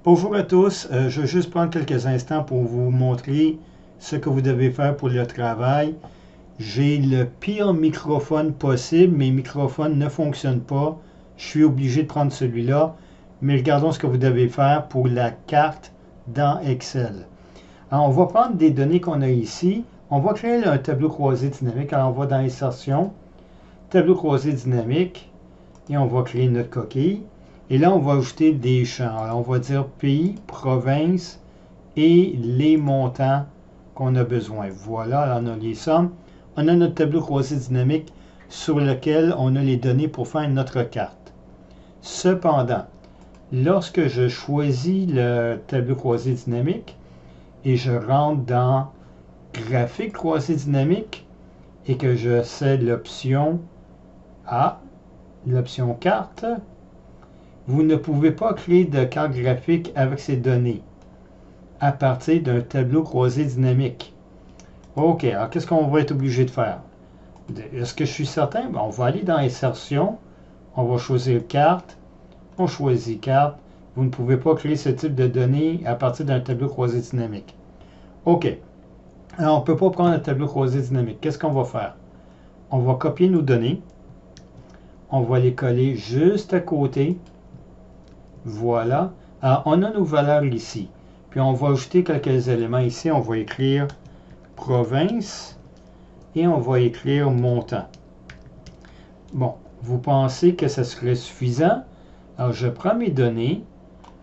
Bonjour à tous, je vais juste prendre quelques instants pour vous montrer ce que vous devez faire pour le travail. J'ai le pire microphone possible, mes microphones ne fonctionnent pas. Je suis obligé de prendre celui-là, mais regardons ce que vous devez faire pour la carte dans Excel. Alors, on va prendre des données qu'on a ici. On va créer un tableau croisé dynamique. Alors, on va dans Insertion, tableau croisé dynamique, et on va créer notre coquille. Et là, on va ajouter des champs. Alors, on va dire pays, province et les montants qu'on a besoin. Voilà, alors on a les sommes. On a notre tableau croisé dynamique sur lequel on a les données pour faire notre carte. Cependant, lorsque je choisis le tableau croisé dynamique et je rentre dans graphique croisé dynamique et que je sais l'option A, l'option carte, vous ne pouvez pas créer de carte graphique avec ces données à partir d'un tableau croisé dynamique. OK, alors qu'est-ce qu'on va être obligé de faire? Est-ce que je suis certain? On va aller dans Insertion, on va choisir Carte, on choisit Carte. Vous ne pouvez pas créer ce type de données à partir d'un tableau croisé dynamique. OK, alors on ne peut pas prendre un tableau croisé dynamique. Qu'est-ce qu'on va faire? On va copier nos données, on va les coller juste à côté. Voilà. Alors, on a nos valeurs ici. Puis, on va ajouter quelques éléments ici. On va écrire province et on va écrire montant. Bon, vous pensez que ça serait suffisant? Alors, je prends mes données.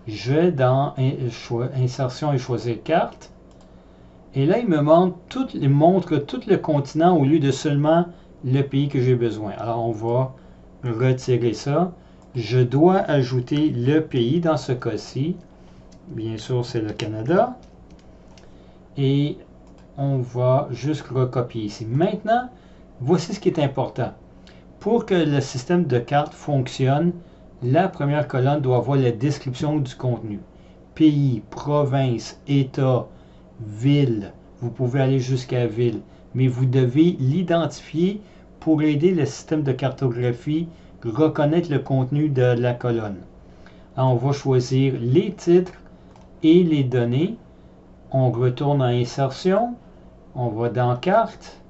Je vais dans Insertion et choisir carte. Et là, il me montre tout le continent au lieu de seulement le pays que j'ai besoin. Alors, on va retirer ça. Je dois ajouter le pays dans ce cas-ci. Bien sûr, c'est le Canada. Et on va juste recopier ici. Maintenant, voici ce qui est important. Pour que le système de cartes fonctionne, la première colonne doit avoir la description du contenu. Pays, province, État, ville. Vous pouvez aller jusqu'à ville. Mais vous devez l'identifier pour aider le système de cartographie reconnaître le contenu de la colonne. Alors, on va choisir les titres et les données. On retourne en Insertion. On va dans Carte.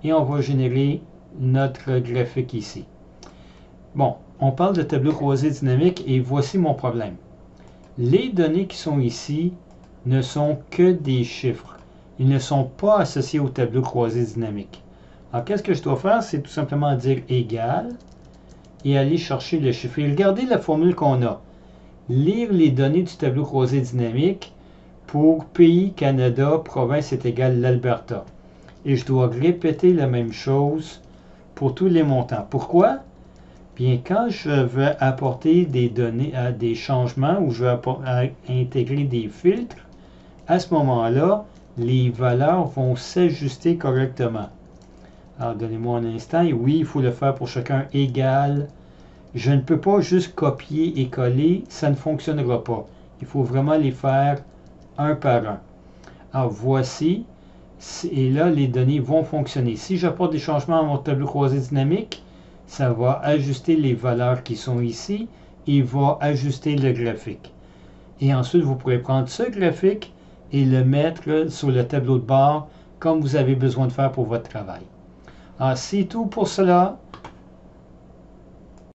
Et on va générer notre graphique ici. Bon, on parle de tableau croisé dynamique et voici mon problème. Les données qui sont ici ne sont que des chiffres. Ils ne sont pas associés au tableau croisé dynamique. Alors, qu'est-ce que je dois faire? C'est tout simplement dire égal et aller chercher le chiffre. Et regardez la formule qu'on a. Lire les données du tableau croisé dynamique pour pays, Canada, province est égal l'Alberta. Et je dois répéter la même chose pour tous les montants. Pourquoi? Bien, quand je veux apporter des données à des changements ou je veux intégrer des filtres, à ce moment-là, les valeurs vont s'ajuster correctement. Alors, donnez-moi un instant. Et oui, il faut le faire pour chacun égal. Je ne peux pas juste copier et coller. Ça ne fonctionnera pas. Il faut vraiment les faire un par un. Alors, voici. Et là, les données vont fonctionner. Si j'apporte des changements à mon tableau croisé dynamique, ça va ajuster les valeurs qui sont ici et va ajuster le graphique. Et ensuite, vous pourrez prendre ce graphique et le mettre sur le tableau de bord comme vous avez besoin de faire pour votre travail. Alors, c'est tout pour cela.